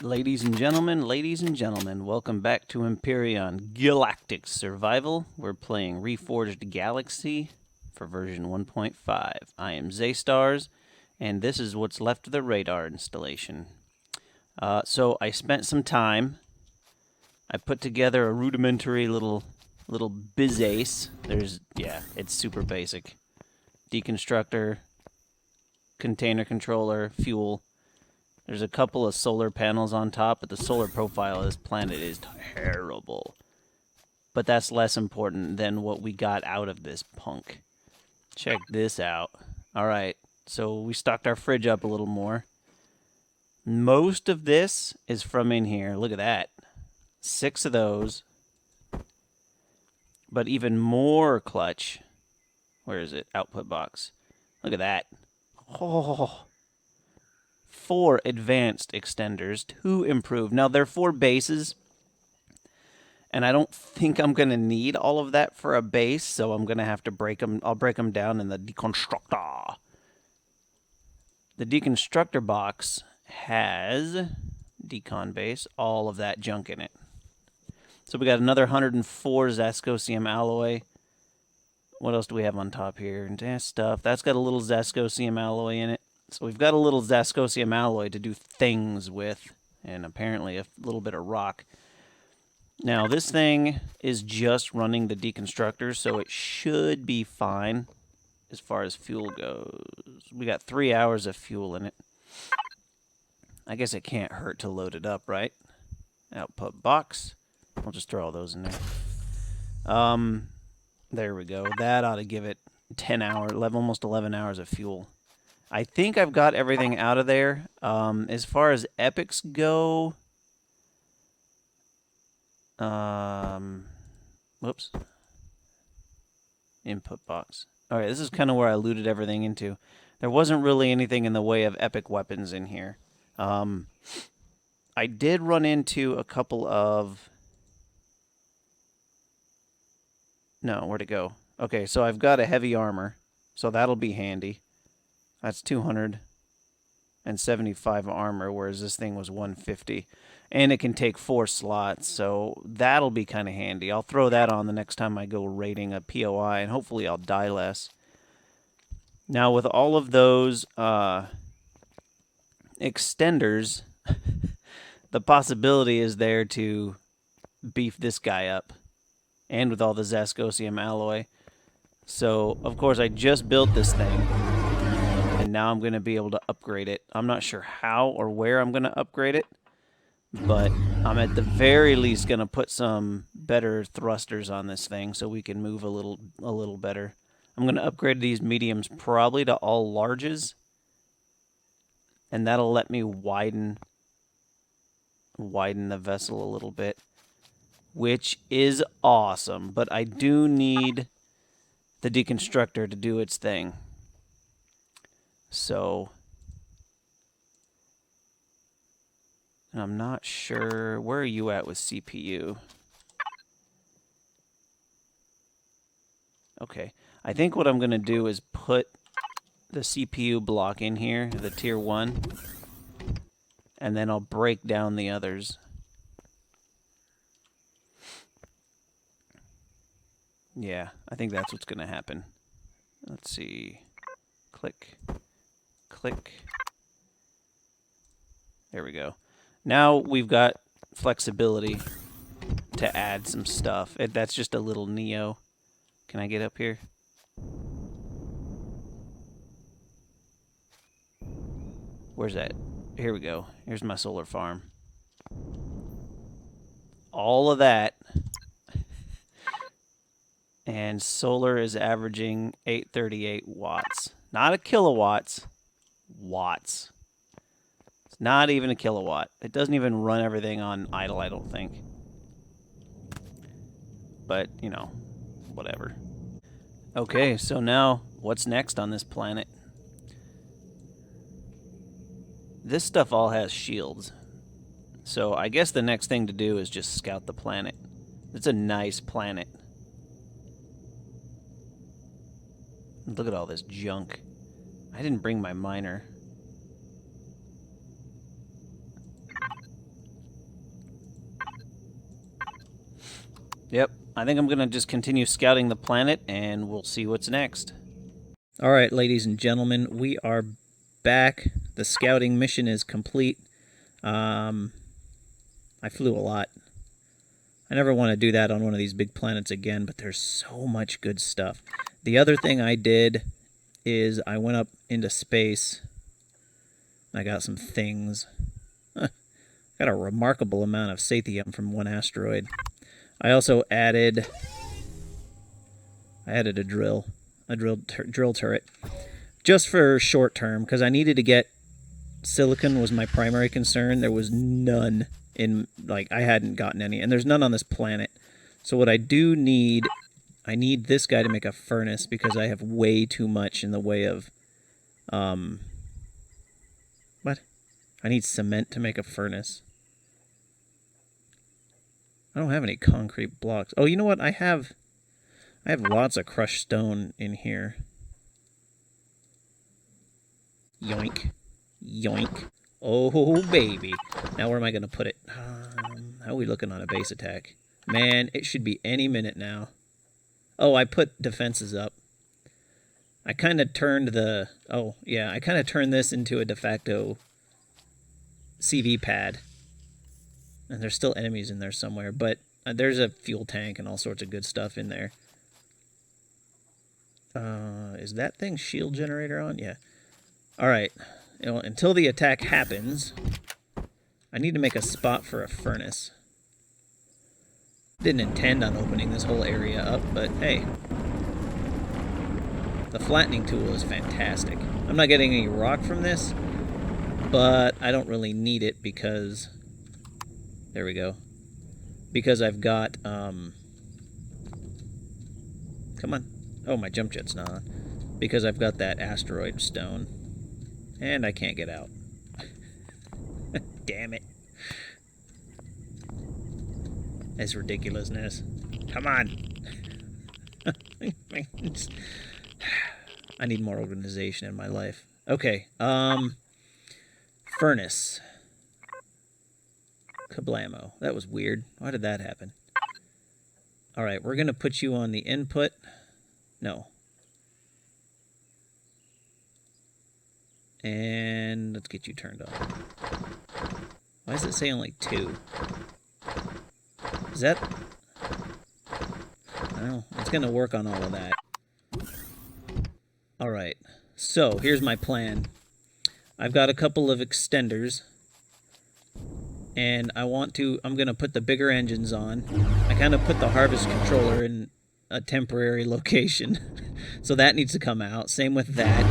Ladies and gentlemen, welcome back to Empyrion Galactic Survival. We're playing Reforged Galaxy for version 1.5. I am Zaistars, and this is what's left of the radar installation. So I spent some time. I put together a rudimentary little bizace. It's super basic. Deconstructor, container controller, fuel. There's a couple of solar panels on top, but the solar profile of this planet is terrible. But that's less important than what we got out of this punk. Check this out. Alright, so we stocked our fridge up a little more. Most of this is from in here. Look at that. 6 of those. But even more clutch. Where is it? Output box. Look at that. Oh. 4 advanced extenders, 2 improved. Now, they're 4 bases, and I don't think I'm going to need all of that for a base, so I'm going to have to break them. I'll break them down in the deconstructor. The deconstructor box has decon base, all of that junk in it. So we got another 104 Zascosium alloy. What else do we have on top here? And stuff. That's got a little Zascosium alloy in it. So we've got a little Zascosium alloy to do things with, and apparently a little bit of rock. Now, this thing is just running the deconstructor, so it should be fine as far as fuel goes. We got 3 hours of fuel in it. I guess it can't hurt to load it up, right? Output box. I'll just throw all those in there. There we go. That ought to give it 10 hours, almost 11 hours of fuel. I think I've got everything out of there. As far as epics go... whoops. Input box. Alright, this is kind of where I looted everything into. There wasn't really anything in the way of epic weapons in here. I did run into a couple of... No, where'd it go? Okay, so I've got a heavy armor, so that'll be handy. That's 275 armor, whereas this thing was 150. And it can take 4 slots, so that'll be kind of handy. I'll throw that on the next time I go raiding a POI, and hopefully I'll die less. Now, with all of those extenders, the possibility is there to beef this guy up. And with all the Zascosium alloy. So, of course, I just built this thing. And now I'm going to be able to upgrade it. I'm not sure how or where I'm going to upgrade it, but I'm at the very least going to put some better thrusters on this thing so we can move a little better. I'm going to upgrade these mediums probably to all larges, and that'll let me widen the vessel a little bit, which is awesome, but I do need the deconstructor to do its thing. So, and I'm not sure, where are you at with CPU? Okay, I think what I'm going to do is put the CPU block in here, the tier 1, and then I'll break down the others. Yeah, I think that's what's going to happen. Let's see. Click. Click. There we go. Now we've got flexibility to add some stuff. That's just a little Neo. Can I get up here? Where's that? Here we go. Here's my solar farm. All of that. And solar is averaging 838 watts. Not a kilowatts. Watts. It's not even a kilowatt. It doesn't even run everything on idle, I don't think. But, you know, whatever. Okay, so now, what's next on this planet? This stuff all has shields. So I guess the next thing to do is just scout the planet. It's a nice planet. Look at all this junk. I didn't bring my miner. Yep, I think I'm going to just continue scouting the planet, and we'll see what's next. All right, ladies and gentlemen, we are back. The scouting mission is complete. I flew a lot. I never want to do that on one of these big planets again, but there's so much good stuff. The other thing I did is I went up into space. I got some things. Got a remarkable amount of Sathium from one asteroid. I also added a drill turret, just for short term, because I needed to get silicon was my primary concern. There was none in, like, I hadn't gotten any, and there's none on this planet. So what I do need, I need this guy to make a furnace, because I have way too much in the way of, what? I need cement to make a furnace. I don't have any concrete blocks. Oh, you know what? I have lots of crushed stone in here. Yoink. Yoink. Oh, baby. Now where am I going to put it? How are we looking on a base attack? Man, it should be any minute now. Oh, I put defenses up. I kind of turned the... Oh, yeah, I kind of turned this into a de facto CV pad. And there's still enemies in there somewhere, but there's a fuel tank and all sorts of good stuff in there. Is that thing shield generator on? Yeah. Alright. You know, until the attack happens, I need to make a spot for a furnace. Didn't intend on opening this whole area up, but hey. The flattening tool is fantastic. I'm not getting any rock from this, but I don't really need it because... There we go. Because I've got, come on. Oh, my jump jet's not on. Because I've got that asteroid stone. And I can't get out. Damn it. That's ridiculousness. Come on. I need more organization in my life. Okay, furnace. Kablamo. That was weird. Why did that happen? Alright, we're going to put you on the input. No. And let's get you turned on. Why does it say only 2? Is that... I don't know. It's going to work on all of that. Alright. So, here's my plan. I've got a couple of extenders. And I'm going to put the bigger engines on. I kind of put the harvest controller in a temporary location. So that needs to come out. Same with that.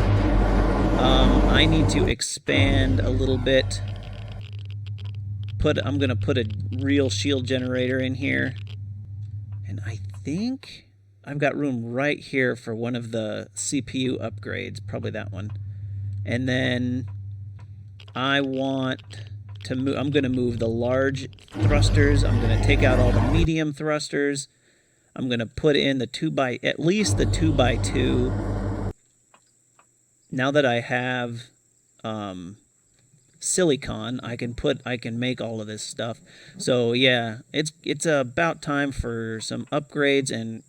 I need to expand a little bit. I'm going to put a real shield generator in here. And I think I've got room right here for one of the CPU upgrades. Probably that one. And then I want... I'm going to move the large thrusters. I'm going to take out all the medium thrusters. I'm going to put in the at least the 2x2. Now that I have silicon, I can make all of this stuff. So yeah, it's about time for some upgrades, and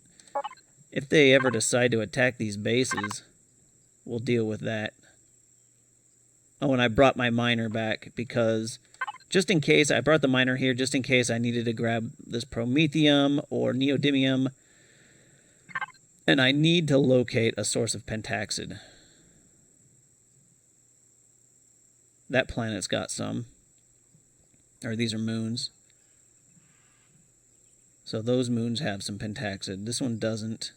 if they ever decide to attack these bases, we'll deal with that. Oh, and I brought my miner back because, just in case, I brought the miner here just in case I needed to grab this promethium or neodymium. And I need to locate a source of pentaxid. That planet's got some. Or these are moons. So those moons have some pentaxid. This one doesn't.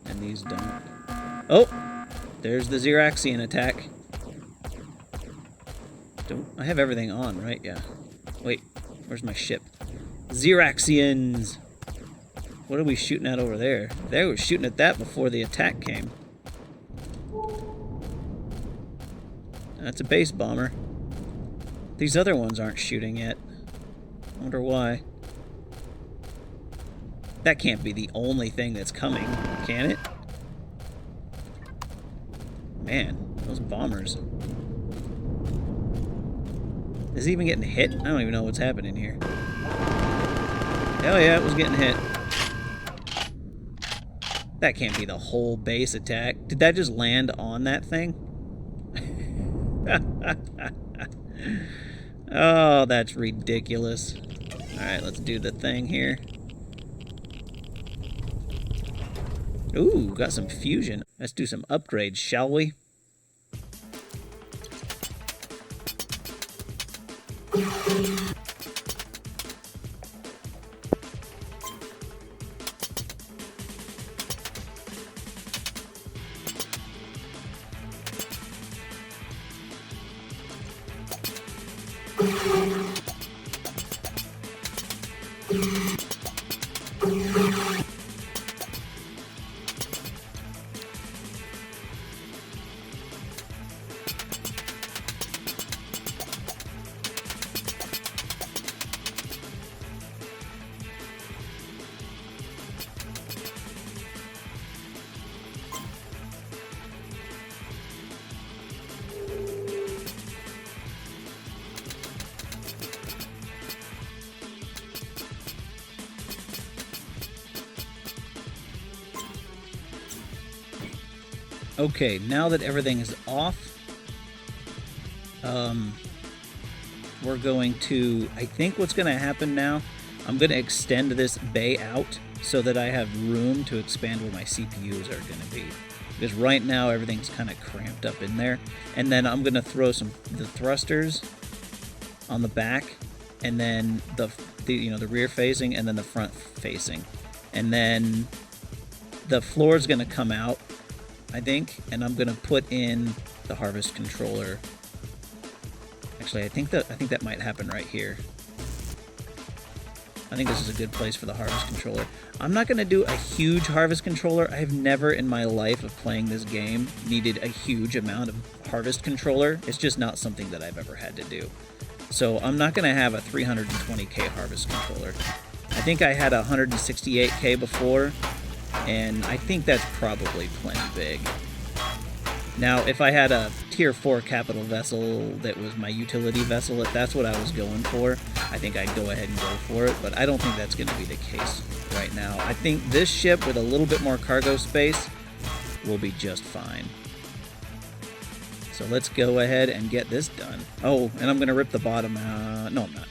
And these don't. Oh! There's the Xeraxian attack. I have everything on, right? Yeah. Wait, where's my ship? Xeraxians! What are we shooting at over there? They were shooting at that before the attack came. That's a base bomber. These other ones aren't shooting yet. I wonder why. That can't be the only thing that's coming, can it? Man, those bombers. Is he even getting hit? I don't even know what's happening here. Hell yeah, it was getting hit. That can't be the whole base attack. Did that just land on that thing? Oh, that's ridiculous. Alright, let's do the thing here. Ooh, got some fusion. Let's do some upgrades, shall we? Okay, now that everything is off, we're going to, I think what's going to happen now, I'm going to extend this bay out so that I have room to expand where my CPUs are going to be. Because right now everything's kind of cramped up in there. And then I'm going to throw the thrusters on the back, and then the rear facing, and then the front facing. And then the floor is going to come out, I think, and I'm going to put in the harvest controller. Actually, I think that might happen right here. I think this is a good place for the harvest controller. I'm not going to do a huge harvest controller. I have never in my life of playing this game needed a huge amount of harvest controller. It's just not something that I've ever had to do. So I'm not going to have a 320k harvest controller. I think I had a 168k before, and I think that's probably plenty big. Now, if I had a tier 4 capital vessel that was my utility vessel, if that's what I was going for, I think I'd go ahead and go for it, but I don't think that's going to be the case right now. I think this ship with a little bit more cargo space will be just fine. So let's go ahead and get this done. Oh, and I'm going to rip the bottom out. No, I'm not.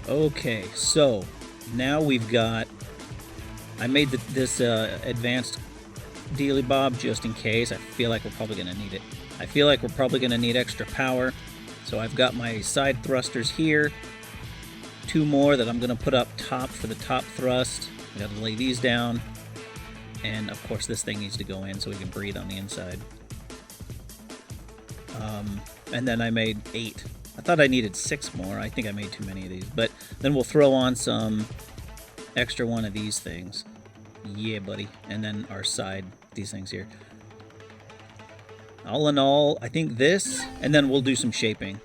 Okay, so now we've got... I made this advanced dealy bob just in case. I feel like we're probably going to need it. I feel like we're probably going to need extra power. So I've got my side thrusters here. 2 more that I'm going to put up top for the top thrust. I got to lay these down. And of course this thing needs to go in so we can breathe on the inside. And then I made 8. I thought I needed 6 more. I think I made too many of these. But then we'll throw on some extra one of these things. Yeah, buddy. And then our side, these things here. All in all, I think this, and then we'll do some shaping.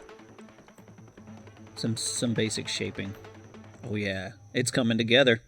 Some basic shaping. Oh yeah, it's coming together.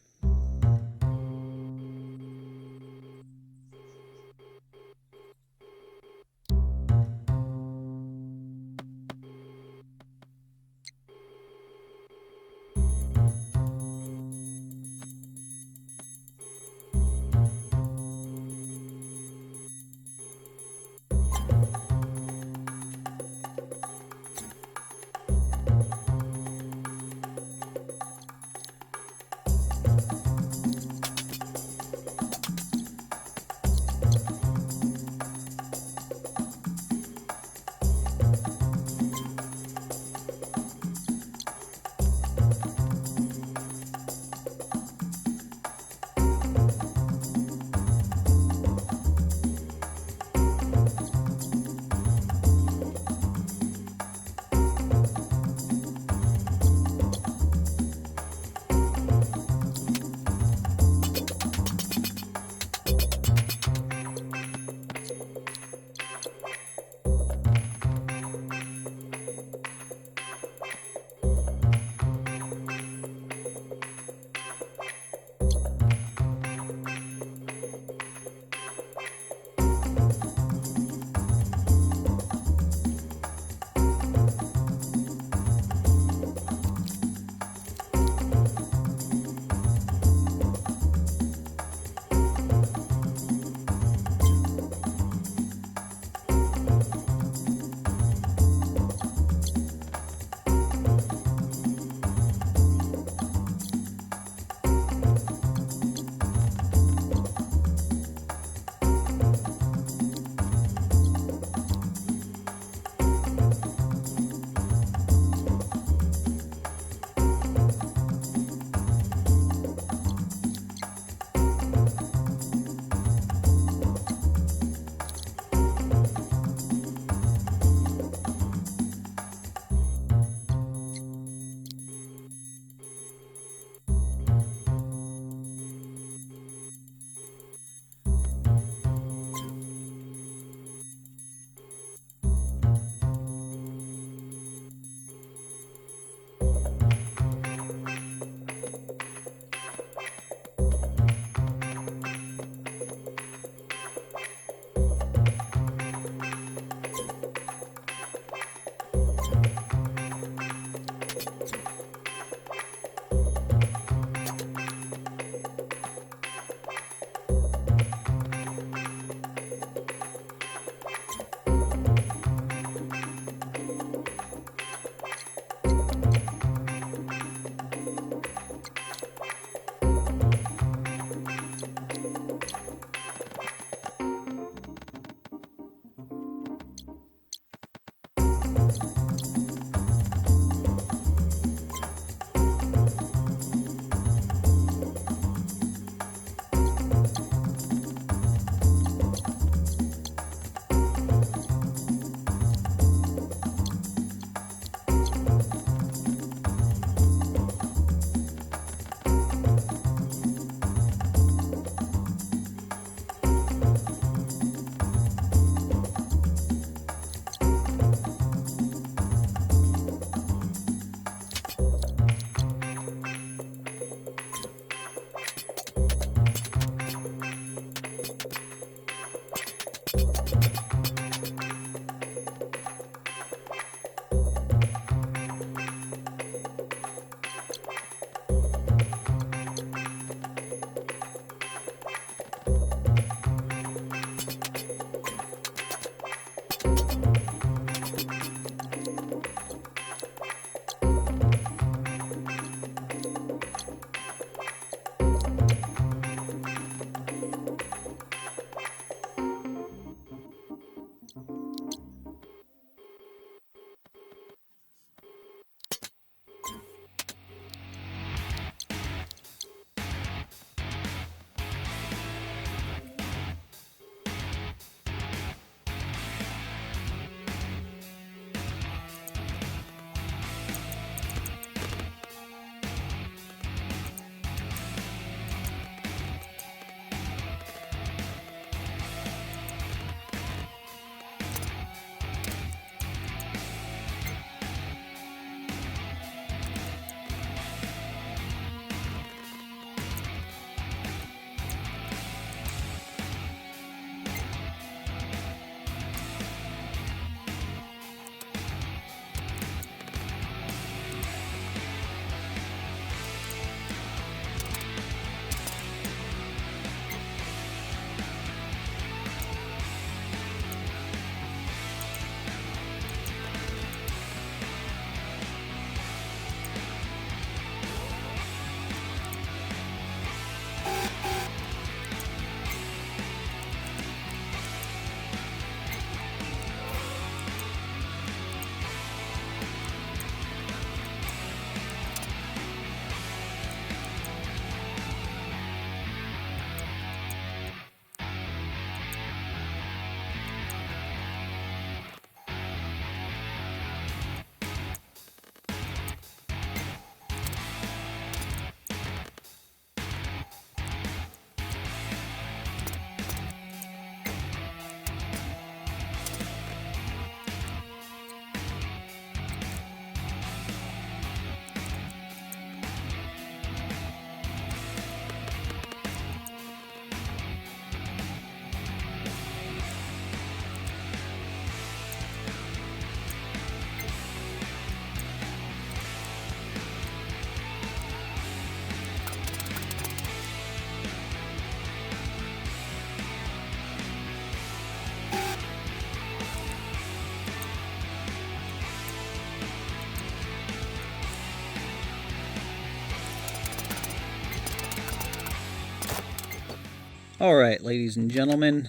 Alright, ladies and gentlemen.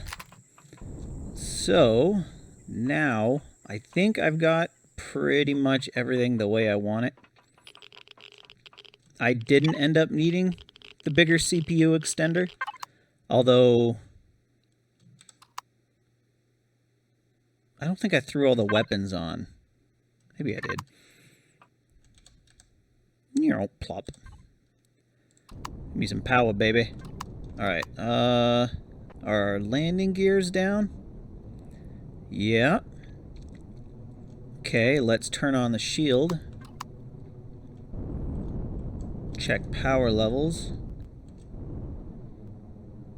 So, now, I think I've got pretty much everything the way I want it. I didn't end up needing the bigger CPU extender, although I don't think I threw all the weapons on. Maybe I did. Plop. Give me some power, baby. Alright, are our landing gears down? Yeah. Okay, let's turn on the shield. Check power levels.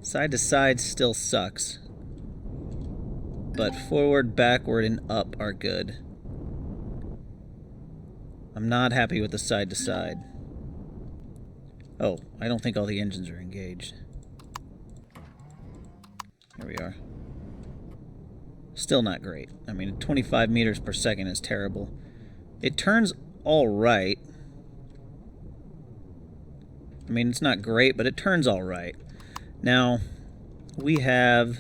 Side to side still sucks. But forward, backward, and up are good. I'm not happy with the side to side. Oh, I don't think all the engines are engaged. There we are. Still not great. I mean, 25 meters per second is terrible. It turns all right. I mean, it's not great, but it turns all right. Now, we have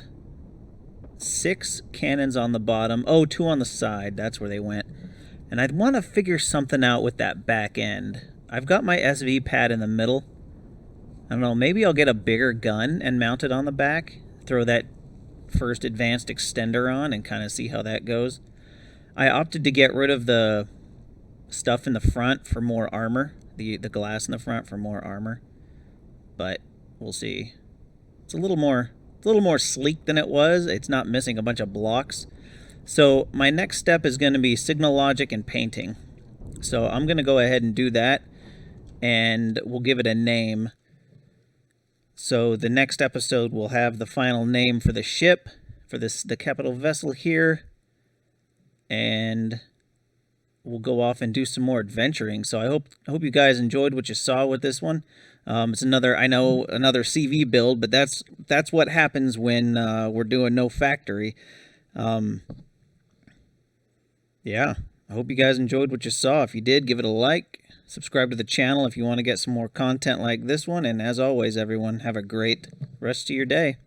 6 cannons on the bottom. Oh, 2 on the side. That's where they went. And I'd want to figure something out with that back end. I've got my SV pad in the middle. I don't know, maybe I'll get a bigger gun and mount it on the back. Throw that first advanced extender on and kind of see how that goes. I opted to get rid of the stuff in the front for more armor. The glass in the front for more armor. But we'll see. It's a little more sleek than it was. It's not missing a bunch of blocks. So my next step is going to be signal logic and painting. So I'm going to go ahead and do that, and we'll give it a name. So the next episode will have the final name for the ship, for the capital vessel here, and we'll go off and do some more adventuring. So I hope you guys enjoyed what you saw with this one. It's another CV build, but that's what happens when we're doing no factory. Yeah, I hope you guys enjoyed what you saw. If you did, give it a like. Subscribe to the channel if you want to get some more content like this one. And as always, everyone, have a great rest of your day.